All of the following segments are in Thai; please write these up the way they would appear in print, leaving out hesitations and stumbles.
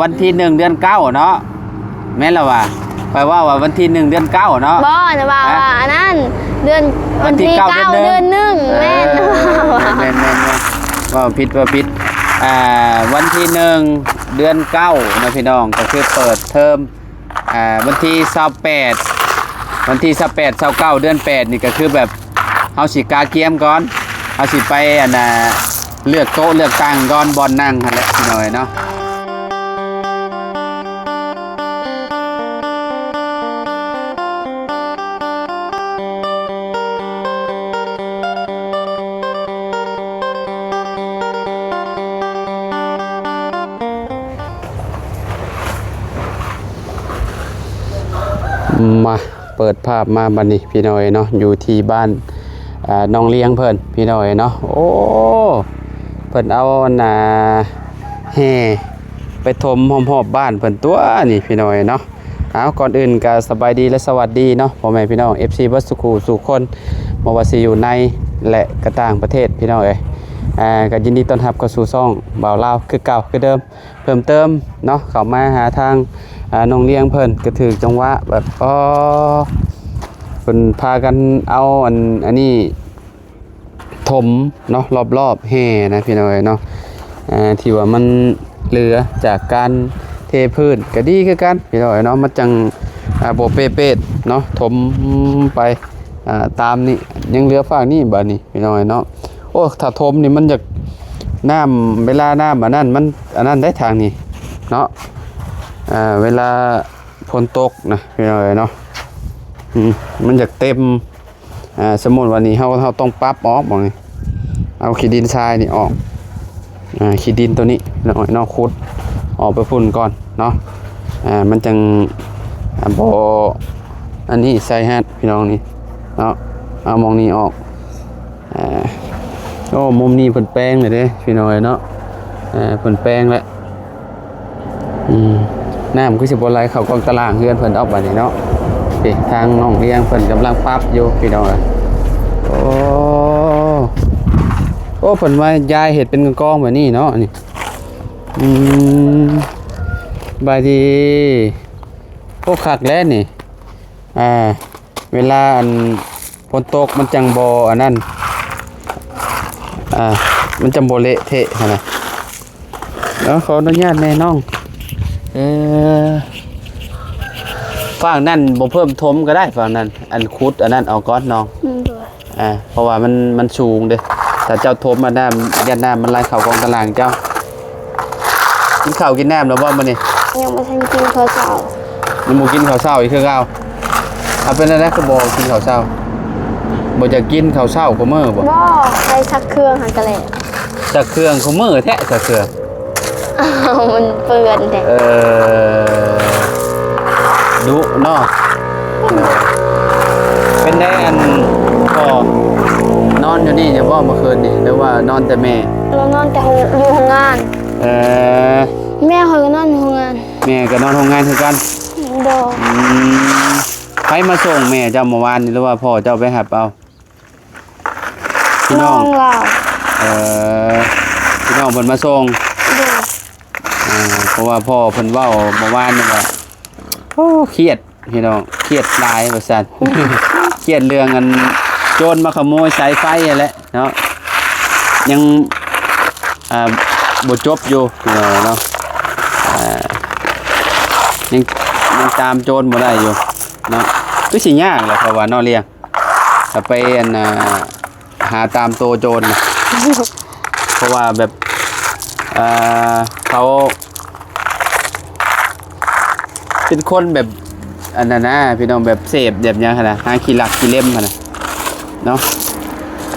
วันที่1 เดือน 9เนาะแม่นละว่าไปว่าวันที่1 เดือน 9เนาะบ่นะว่าอันนั้นเดือนวันที่9 เดือน 1แม่นว่าผิดวันที่1 เดือน 9นะพี่น้องก็คือเปิดเทอมวันที่28วันที่28 29เดือน8นี่ก็คือแบบเฮาสิกาเกียมก่อนเฮาสิไปเลือกโต๊ะเลือกตั้งก่อนบอลนั่งหั่นแหละพี่น้อยเนาะมาเปิดภาพมาบัดนี้พี่น้อยเนาะอยู่ที่บ้านน้องเลี้ยงเพิ่นพี่น้อยเนาะโอ้เพิ่นเอาแห่ไปถมหอมๆบ้านเพิ่นตัวนี่พี่น้อยเนาะเอาก่อนอื่นก็สบายดีและสวัสดีเนาะพ่อแม่พี่น้อง FC เบิดสุขสู่คนบ่ว่าสิอยู่ในและก็ต่างประเทศพี่น้องเอ้ยก็ยินดีต้อนรับเข้าสู่ช่องบ่าวลาวคือเก่าคือเดิมเพิ่มเติมเนาะเข้ามาหาทางน้องเลี้ยงเพิ่นก็ถือจังหวะแบบเพิ่นพากันเอาอันนี้ถมเนาะรอบๆแห่นะพี่น้อยเนาะที่ว่ามันเหลือจากการเทพื้นก็ดีคือกันพี่น้อยเนาะมันจังบ่เป๊ะๆเนาะถมไปตามนี่ยังเหลือฝั่งนี้บัดนี้พี่น้อยเนาะโอ้ถ้าถมนี่มันจะน้ำเวลาน้ำอันนั้นได้ทางนี้เนาะเวลาฝนตกนะพี่น้อยเนาะมันจะเต็มสมมุติวันนี้เราต้องปรับออกบ่นี่เอาขี้ดินทรายนี่ออกขี้ดินตัวนี้เนาะขุดออกไปฝุ่นก่อนเนาะมันจังบ่อันนี้ใส่ฮะพี่น้องนี่เนาะเอามองนี้ออกโอ้มุมนี้เพิ่นแปลงเลยเด้พี่น้อยเนาะเพิ่นแปลงแล้วน้ำก็สิบ่ไหลเข้ากองตารางเฮือนเพิ่นออกบัดนี้เนาะทางน้องเลี้ยงเพิ่นกำลังปรับอยู่พี่น้องโอ้เพิ่นว่ายายเฮ็ดเป็นกองแบบนี้เนาะนี่บายดีโอ้คักแล้วนี่เวลาฝนตกมันจังบ่อันนั้นมันจังบ่เละเทะนะแล้วขออนุญาตแม่น้องฝั่งนั่นบ่เพิ่มทมก็ได้ฝั่งนั้นอันคุดอันนั้นเอาก้อนน้องเพราะว่ามันสูงเด้ถ้าเจ้าทมมาน้ำยันน้ำมันไหลเข้ากองตารางเจ้ากินข้าวกินน้ำแล้วบ่มื้อนี้ยังบ่ทันกินข้าวเช้ายังบ่กินข้าวเช้าอีกคือเก่าเอาเป็นอะไรก็บ่กินข้าวเช้าบ่จะกินข้าวเช้าก็มื้อบ่ใส่ซักเครื่องหันกะแหล่ซักเครื่องก็มื้อแท้ซักเครื่องมันเปื้อนแท้ดุเนาะเป็นได้พ่อนอนอยู่นี่เนี่ยบ่เมื่อคืนนี่หรือว่านอนแต่แม่เรานอนแต่อยู่ห้องงานแม่เขาก็นอนอยู่ห้องงานแม่ก็นอนห้องงานคือกันใครมาส่งแม่เจ้าเมื่อวานนี่หรือว่าพ่อเจ้าไปหับเอาพี่น้องเราพี่น้องเพิ่นมาส่งเพราะว่าพ่อเพิ่นเว้าเมื่อวานนี่ว่าโอ้เครียดพี่น้องเครียดหลายว่าซั่นเครียดเรื่องโจรมาขโมยสายไฟนั่นแหละเนาะยังบ่จบอยู่เนาะยังตามโจรบ่ได้อยู่เนาะคือสิยากแหละเพราะว่าเนาะเลี้ยงถ้าไปหาตามตัวโจรเพราะว่าแบบเขาเป็นคนแบบอันนั้นนะพี่น้องแบบเสพแบบนี้ขนาดหาขี้หลักขี้เล่มขนาดเนาะ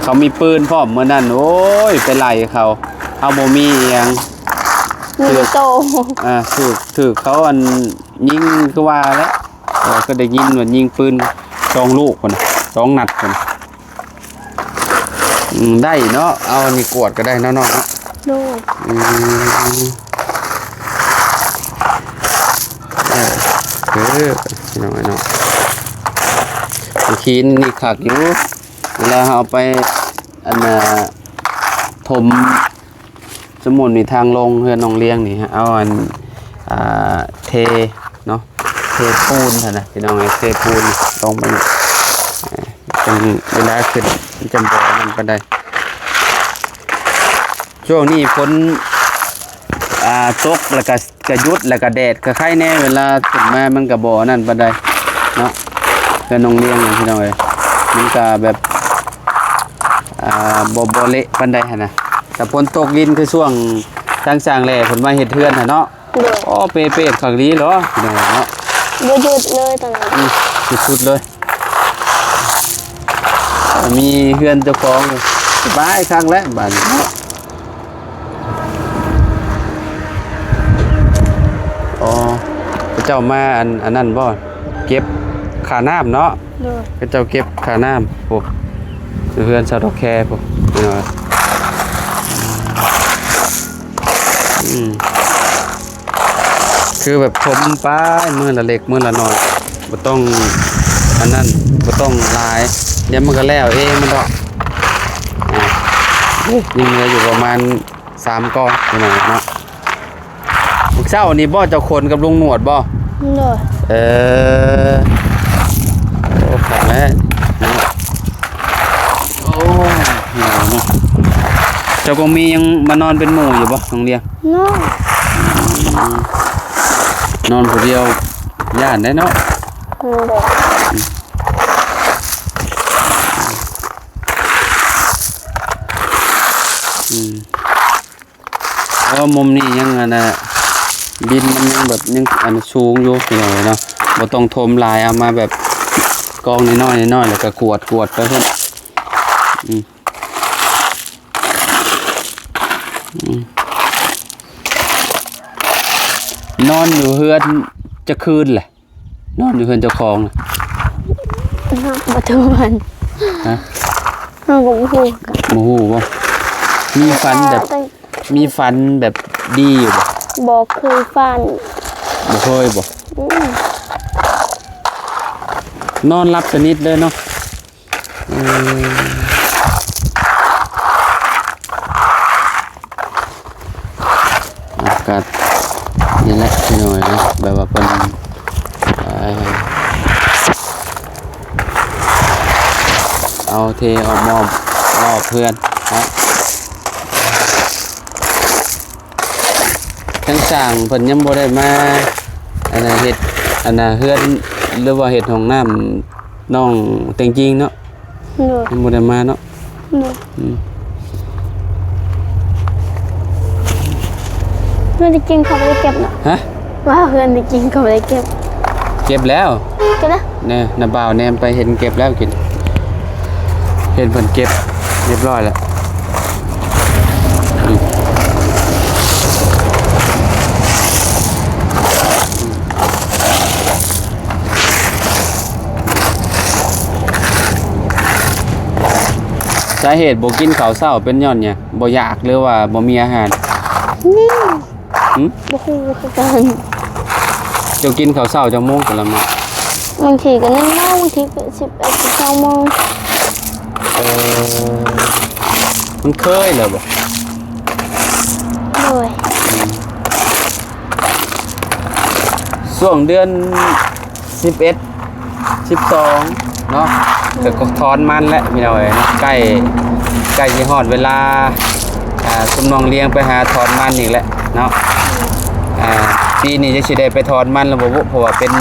เขามีปืนพร้อมเมื่อนั้นโอ้ยไปไล่เขาเอาโมมีอย่างถือโตถือเขายิงก็ว่าแล้วก็ได้ยินว่ายิงปืน2 ลูกคน2 นัดคนได้เนาะเอานี่กวดก็ได้เนาะลูกน้อยเนาะขีนนี่ขักอยู่เวลาเอาไปถม สมมุติมีทางลงเฮือนน้องเลี้ยงนี่ฮะเอาอันเทเนาะเทปูนหั่นน่ะพี่น้องเอ้ยเทปูนลงไปเป็นเวลาขึ้นมันจะบ่มันปานใดช่วงนี้ฝนตกแล้วก็หยุดแล้วก็แดดก็ไข่แน่เวลาขึ้นมามันก็บ่นั่นปานใดเนาะเฮือนน้องเลี้ยงนี่พี่น้องเอ้ยมันก็แบบบ่เละปานใดหั่นน่ะแต่ฝนตกดินคือช่วงทางสร้างแหล่เพิ่นมาเฮ็ดเฮือนหั่นเนาะ โดย อ๋อเป๊ะๆคักลีเหรอพี่น้องเนาะ บ่หยุดเลยตอนนั้น สุดๆเลยมีเฮือนเจ้าของเลยสบายคักแล้วบ้านนี้เนาะอ๋อพระเจ้ามาอันนั้นบ่เก็บค่าน้ำเนาะ โดย พระเจ้าเก็บค่าน้ำโอ้เฮือนชาวดอกแคพวกพี่น้องคือแบบผมป้ายมือละเล็กมือละน้อยบ่ต้องอันนั้นบ่ต้องหลายเดี๋ยวมันก็แล้วเองมันดอกยังเหลืออยู่ประมาณ3ก้อนพี่น้องเนาะพวกเช้านี่บ่เจ้าคนกับลุงหนวดบ่ โดย โอ้ขอบแม่เนาะโอ้เนาะเจ้าก็มียังมานอนเป็นหมู่อยู่บ่โรงเรียน น้อง นอนผู้เดียวย่านได้เนาะ โดย เพราะว่ามุมนี้ยังอันน่ะดินมันยังแบบยังอันสูงอยู่พี่น้องเนาะบ่ต้องถมลายเอามาแบบกองน้อยๆน้อยๆแล้วก็กวดไปเพิ่นนอนอยู่เฮือนจะคืนแหละนอนอยู่เฮือนเจ้าของน่ะ บ่ทุกวัน ฮะ น้องก็บ่ฮู้กัน บ่ฮู้บ่มีฝันแบบดีอยู่บ่ บ่เคยฝัน บ่เคยบ่นอนรับสนิทเลยเนาะอากาศนี่แหละพี่น้อยนะแบบว่าเป็นเอาเทเอามอบรอบเพื่อนนะทั้งสั่งเพิ่นยังบ่ได้มาอันน่ะเฮ็ดอันน่ะเฮือนหรือว่าเฮ็ดห้องน้ำน้องแต่งจริงเนาะ โดย ยังบ่ได้มาเนาะ โดยเพื่อนที่กินเขาไม่ได้เก็บเนาะ ฮะ ว่าเพื่อนที่กินเขาไม่ได้เก็บ เก็บแล้ว ก็นะ เนี่ยน้าบ่าวแนมไปเห็นเก็บแล้วกินเห็นเพิ่นเก็บเรียบร้อยแล้วสาเหตุบ่กินข้าวเช้าเป็นย้อนเนี่ยบ่อยากหรือว่าบ่มีอาหาร นี่ หึ บ่ฮู้คือกัน เจ้ากินข้าวเช้าจังโมงแต่ละมื้อบ างทีก็1 โมงบางทีก็11 12 โมง มันเคยเลยบ่ โดย ช่วงเดือน11 12เนาะก็ถอนมันแล้วพี่น้อยเนาะใกล้สิฮอดเวลาซุมน้องเลี้ยงไปหาถอนมันอีกแล้วเนาะปีนี้จะสิได้ไปถอนมันแล้วบ่เพราะว่าเป็น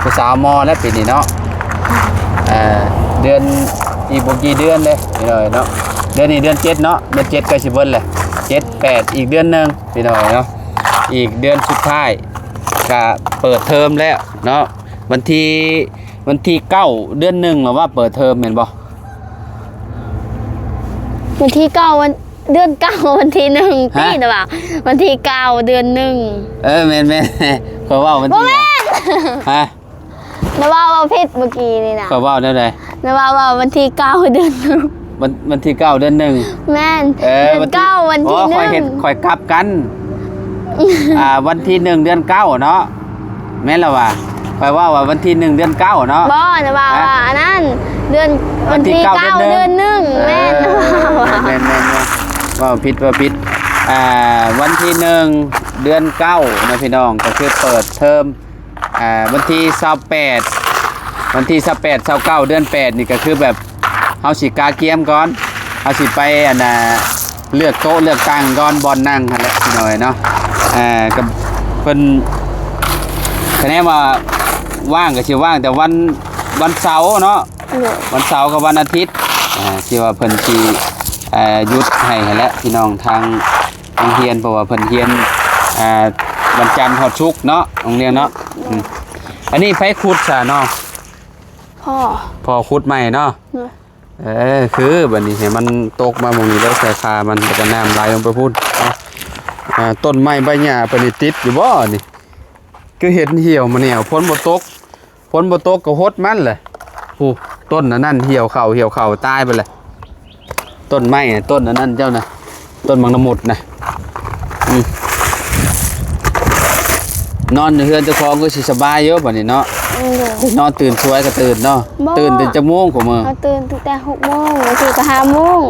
ผู้สาวมอแล้วปีนี้เนาะเดือนอีกบ่กี่เดือนเลยพี่น้อยเนาะเดือนนี้เดือน7เนาะเดือน7ใกล้สิเบิดแล้ว7 8อีกเดือนหนึงพี่น้อยเนาะอีกเดือนสุดท้ายก็เปิดเทอมแล้วเนาะวันที่9เดือน1หรือว่าเปิดเทอมแม่นบ่ วันที่9วันเดือน9วันที่1ปีนะบ่าวันที่9เดือน1 แม่นขอยเว้าวันที่ฮะ นะว่าผิดเมื่อกี้นี่นะ ขอยเว้าได้ได นะว่าวันที่9เดือนวันที่9เดือน1 1แม่นเดือน9วันที่1 ข่อยกลับกัน วันที่1เดือน9เนาะแม่นแล้วว่าข่อยว่าวันที่1เดือน9เนาะ บ่นะว่าอันนั้นเดือนวันที่9เดือน1แม่นนะว่า แม่นว่าผิด วันที่1 เดือน 9นะพี่น้องก็คือเปิดเทอมวันที่28วันที่28 29เดือน8นี่ก็คือแบบเฮาสิกาเกียมก่อนเฮาสิไปเลือกโต๊ะเลือกตั้งก่อนบอลนั่งหั่นแหละพี่น้อยเนาะกับเพิ่นคะแนนว่าว่างก็สิว่างแต่วันเสาร์เนาะวันเสาร์กับวันอาทิตย์ที่ว่าเพิ่นสิหยุดให้หั่นแหละพี่น้องทางโรงเรียนเพราะว่าเพิ่นเรียนวันจันทร์ฮอดศุกร์เนาะโรงเรียนเนาะอันนี้ไฟขุดซะเนาะพ่อขุดใหม่เนาะคือบัดนี้ให้มันตกมาหม้องนี้แล้วใส่คามันแล้วก็น้ำไหลลงไปพุ่นเนาะต้นไม้ใบหญ้าเพิ่นนี่ติดอยู่บ่นี่คือเห็นเหี่ยวมาแนวฝนบ่ตกก็หดมันแหละผู้ต้นนั่นเหี่ยวเข่าตายไปเลยต้นไม้ต้นนั่นเจ้าน่ะต้นบางละมุดน่ะนอนอยู่เฮือนเจ้าของก็สิสบายเยอะบัดนี้เนาะนอนตื่นสวยก็ตื่นเนาะตื่นแต่จักโมงกว่ามื้อตื่นตั้งแต่6 โมงตื่นแต่5 โมง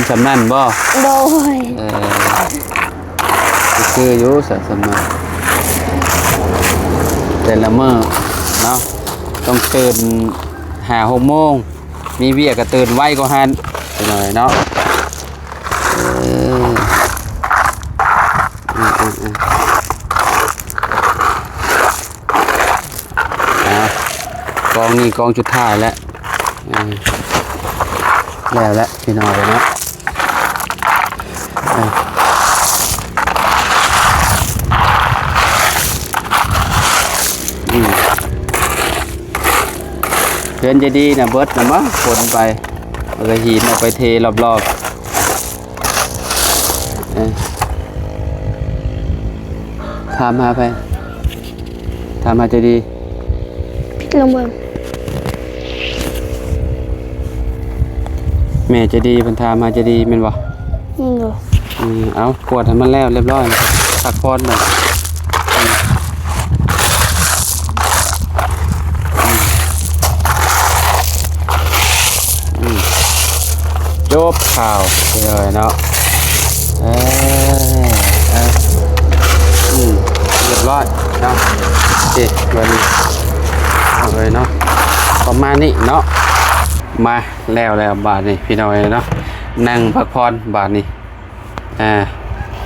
สำนั่นบ่โดยคืออยู่สำนั่นแต่ละมื้อเนาะต้องตื่น5-6 โมงมีเวียก็ตื่นไวกว่าหันไปหน่อยเนาะกองนี้กองจุดท้ายแล้วแล้วพี่น้อยเนาะเพื่อนจะดีนะเบิร์ดนะมั้งคนไปเอากระหินเอาไปเทรอบๆถามหาไปถามหาจะดีลงเบิ่งแม่จะดีเพิ่นถามหาจะดีแม่นบ่เอากวดให้มันแล้วเรียบร้อยพักผ่อนหน่อยจบข่าวไปเลยเนาะเรียบร้อยเนาะวันนี้เอาเลยเนาะประมาณนี้เนาะมาแล้วบาทนี่พี่น้อยเนาะนั่งพักผ่อนบาทนี่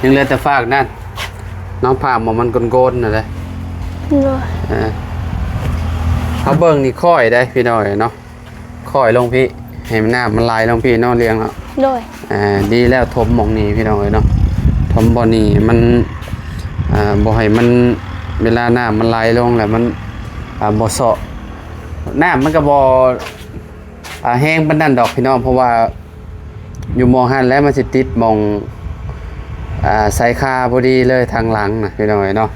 ยังเหลือแต่ฝากนั่นน้องผ่าหมอมันโกนๆน่ะเลยเขาเบิ่งนี่ค่อยได้พี่น้อยเนาะค่อยลงพี่ให้มันน้ำมันไหลลงพี่น้องเลี้ยงเนาะดีแล้วทมหมองนี่พี่น้องเนาะทมบ่อนี่มันบ่ให้มันเวลาน้ำมันไหลลงแล้วมันบ่เซาะน้ำมันก็บ่แห้งปานนั้นดอกพี่น้องเพราะว่าอยู่มองหันแล้วมันสิติดมองสายคาพอดีเลยทางหลังนะพี่น้องเนาะ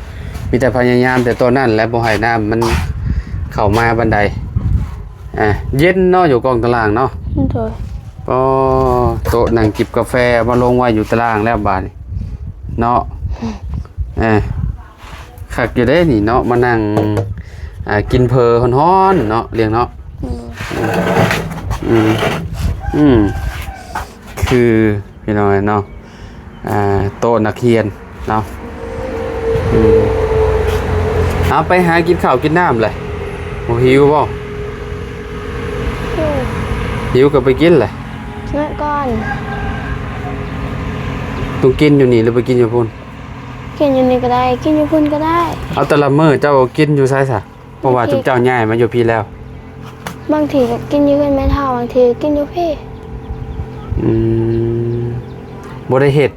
มีแต่พยายามแต่ตัวนั้นและบ่ให้น้ำมันเข้ามาบันไดเย็นเนาะอยู่กองตารางเนาะก็โต๊ะนั่งจิบกาแฟมาลงไว้อยู่ตารางแล้วบาดเนาะขักอยู่ได้นี่เนาะมานั่งกินเพลฮ้อนๆเนาะเลี้ยงเนาะคือพี่น้อยเนาะโต๊ะนักเรียนเนาะเอาไปหากินข้าวกินน้ำเลยโอ้หิวบ่หิวก็ไปกินเลยเมื่อก่อนต้องกินอยู่นี่หรือไปกินอยู่พุ่นกินอยู่นี่ก็ได้กินอยู่พุ่นก็ได้เอาแต่ละมื้อเจ้ากินอยู่ไสซะเพราะว่าเจ้าย้ายมาอยู่พี่แล้วบางทีก็กินอยู่เพิ่นแม่เฒ่าบางทีกินอยู่พี่บ่ได้เฮ็ด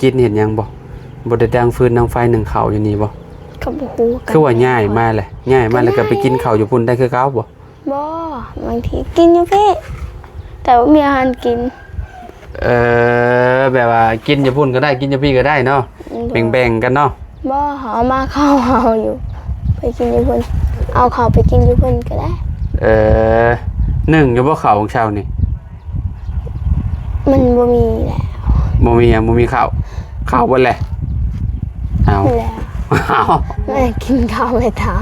กินเฮ็ดหยังบ่ได้ดังฟืนดังไฟนึ่งข้าวอยู่นี่บ่ก็บ่ฮู้คือว่าย้ายมาแหละแล้วก็ไปกินข้าวอยู่พุ่นได้คือเก่าบ่บางทีกินอยู่พี่แต่ว่ามีอาหารกินแบบว่ากินอยู่พุ่นก็ได้กินอยู่พี่ก็ได้เนาะแบ่งๆกันเนาะเอามาเข้าเอาอยู่ไปกินอยู่พุ่นเอาข้าวไปกินอยู่พุ่นก็ได้นึ่งอยู่บ่ข้าวของเช้านี่มันบ่มีแล้วบ่มีข้าวเบิดแหละเอาแม่กินข้าวไม่เท่า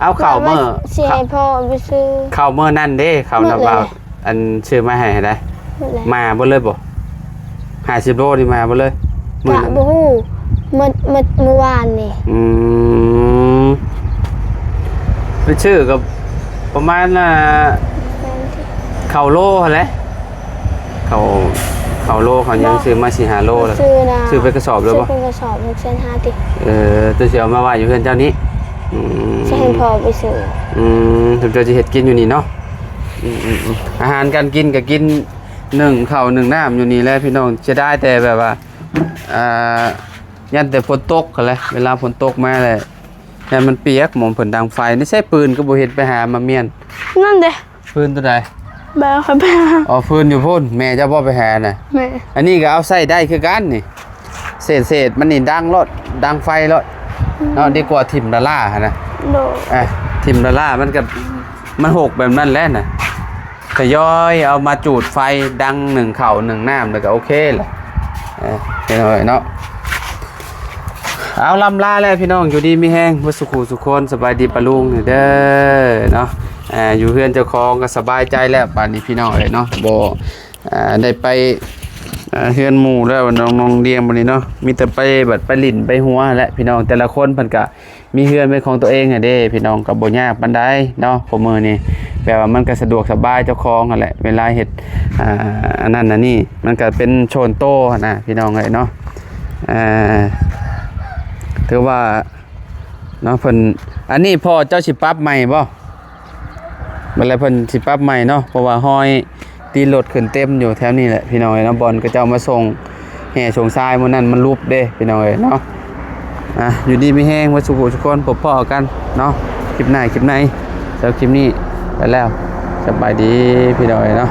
เอาข้าวมื้อสิให้พ่อไปซื้อข้าวมื้อนั่นเด้ข้าวน้ำเปล่าอันชื่อมาให้ได้มาบ่เลยบ่ 50 โลนี่มาบ่เลยมื้อก ะ นั้น บ่ฮู้เมื่อวานนี่ ไปชื่อกับประมาณเข่าโลหั่นแหละเข่าโลเขายังซื้อมา4-5 โลแล้ว ซื้อไปกระสอบเลยบ่ ซื้อเป็นกระสอบ6,500ติ ตัวเสียวมาว่าอยู่เพื่อนเจ้านี้ จะให้พอไปซื้อ ถึงจะเห็ดกินอยู่นี่เนาะอาหารการกินก็กิน1 ข้าว 1 น้ำอยู่นี่แหละพี่น้องจะได้แต่แบบว่ายันแต่ฝนตกกันเลยเวลาฝนตกมาเลยยันมันเปียกหมองผลดังไฟนี่ใช่ปืนก็บ่เห็นไปหามาเมียน นั่นเด้ ปืนตัวใด แบลครับ อ๋อปืนอยู่พุ่นแม่เจ้าบ่ไปหาน่ะ แม่ อันนี้ก็เอาใส่ได้คือกันนี่เศษมันนี่ดังรถดังไฟรถเนาะดีกว่าถิ่มดาล่าหั่นนะ โด ทิมดอลล่ามันกับมันหกแบบนั้นแหละน่ะทยอยเอามาจูดไฟดัง1 เข่า 1 น้ำแล้วก็โอเคแหละเห็นหน่อยเนาะเอาลำลาแล้วพี่น้องอยู่ดีมีแห้งวัสุขุสุขคนสบายดีปะลุงเด้อเนาะอยู่เพื่อนเจ้าของก็สบายใจแล้วป่านนี้พี่น้องเลยเนาะบ่ได้ไปเฮือนหมู่แล้วน้องเลี้ยงบัดนี้เนาะมีแต่ไปแบบไปลิ่นไปหัวแหละพี่น้องแต่ละคนเพิ่นก็มีเฮือนเป็นของตัวเองอ่ะเด้พี่น้องก็บ่ยากปานใดเนาะพอมื้อนี้แปลว่ามันก็สะดวกสบายเจ้าของนั่นแหละเวลาเฮ็ดอันนั้นอันนี้มันก็เป็นโชนโตนะพี่น้องเอ้ยเนาะถือว่าเนาะเพิ่นอันนี้พ่อเจ้าสิปรับใหม่บ่บัดแล้วเพิ่นสิปรับใหม่เนาะเพราะว่าห้อยตีรถขึ้นเต็มอยู่แถวนี้แหละพี่น้องเอ้ยเนาะบอลก็จะเอามาส่งแห่ส่งทรายมื้อนั้นมันรูปเด้พี่น้องเอ้ยเนาะอยู่ดีมีแห้งว่าสุขทุกคนพบพ่อกันเนาะคลิปไหนสำหรับคลิปนี้ไปแล้วสบายดีพี่น้องเอ้ยเนาะ